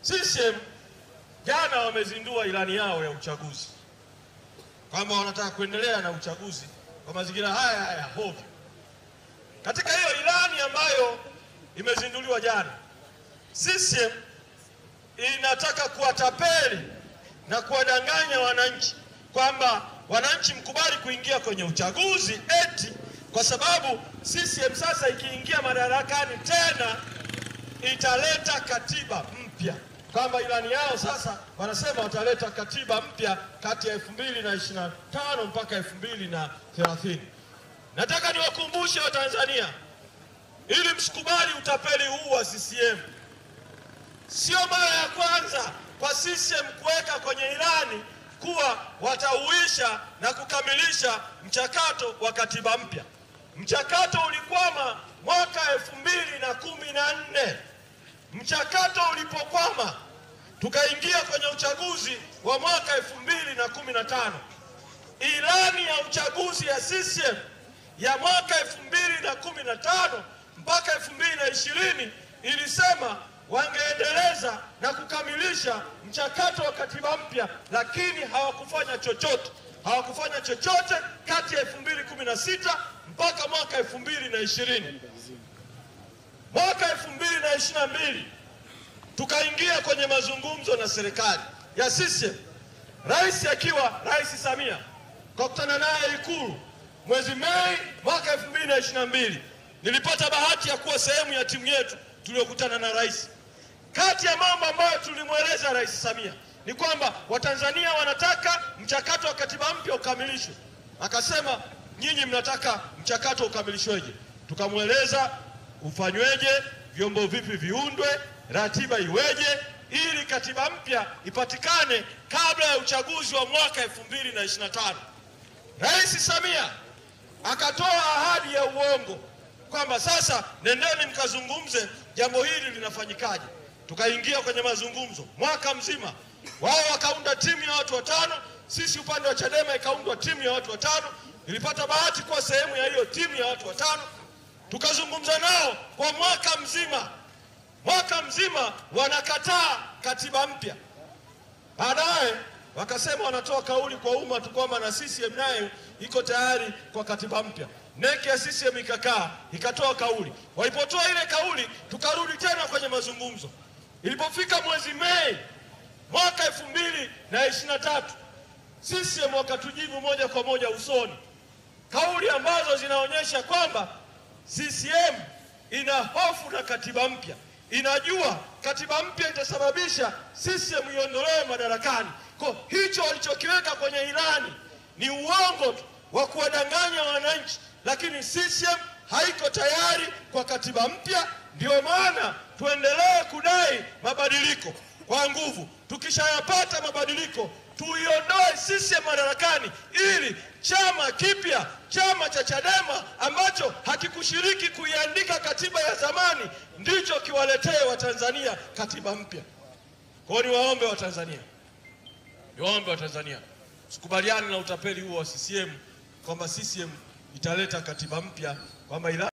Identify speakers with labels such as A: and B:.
A: CCM jana wamezindua ilani yao ya uchaguzi kwamba wanataka kuendelea na uchaguzi kwa mazingira haya hovyo. Katika hiyo ilani ambayo imezinduliwa jana, CCM inataka kuwatapeli na kuwadanganya wananchi kwamba wananchi mkubali kuingia kwenye uchaguzi eti kwa sababu CCM sasa ikiingia madarakani tena italeta katiba mpya. Kwamba ilani yao sasa wanasema wataleta katiba mpya kati ya 2025 mpaka 2030. Nataka niwakumbushe Watanzania ili msikubali utapeli huu wa CCM. Sio mara ya kwanza kwa CCM kuweka kwenye ilani kuwa watauisha na kukamilisha mchakato wa katiba mpya. Mchakato ulikwama mwaka 2014. Mchakato ulipokwama tukaingia kwenye uchaguzi wa mwaka 2015. Ilani ya uchaguzi ya CCM ya mwaka 2015 mpaka 2020 ilisema wangeendeleza na kukamilisha mchakato wa katiba mpya, lakini hawakufanya chochote. Hawakufanya chochote kati ya 2016 mpaka mwaka 2020. Mwaka 2022 tukaingia kwenye mazungumzo na serikali ya CCM. Rais akiwa Rais Samia, kukutana naye Ikulu mwezi Mei mwaka 2022. Nilipata bahati ya kuwa sehemu ya timu yetu tuliyokutana na rais. Kati ya mambo ambayo tulimweleza Rais Samia ni kwamba Watanzania wanataka mchakato wa katiba mpya ukamilishwe. Akasema, nyinyi mnataka mchakato ukamilishweje? Tukamweleza ufanyweje, vyombo vipi viundwe, ratiba iweje ili katiba mpya ipatikane kabla ya uchaguzi wa mwaka 2025. Rais Samia akatoa ahadi ya uongo kwamba sasa nendeni mkazungumze jambo hili linafanyikaje. Tukaingia kwenye mazungumzo mwaka mzima. Wao wakaunda timu ya watu 5, sisi upande wa Chadema ikaundwa timu ya watu 5. Nilipata bahati kuwa sehemu ya hiyo timu ya watu 5. Tukazungumza nao kwa mwaka mzima. Mwaka mzima wanakataa katiba mpya. Baadaye wakasema wanatoa kauli kwa umma tu kwamba na CCM nayo iko tayari kwa katiba mpya. Neki ya CCM ikakaa ikatoa kauli. Walipotoa ile kauli tukarudi tena kwenye mazungumzo. Ilipofika mwezi Mei mwaka 2023 CCM wakatujibu moja kwa moja usoni kauli ambazo zinaonyesha kwamba CCM ina hofu na katiba mpya. Inajua katiba mpya itasababisha CCM iondolewe madarakani. Kwa hicho walichokiweka kwenye ilani ni uongo wa kuwadanganya wananchi, lakini CCM haiko tayari kwa katiba mpya. Ndio maana tuendelee kudai mabadiliko kwa nguvu. Tukishayapata mabadiliko tuiondoe CCM madarakani ili chama kipya, chama cha Chadema ambacho hakikushiriki kuiandika katiba ya zamani, ndicho kiwaletee Watanzania katiba mpya. Kwa hiyo niwaombe Watanzania, sikubaliane na utapeli huo wa CCM kwamba CCM italeta katiba mpya, kwamba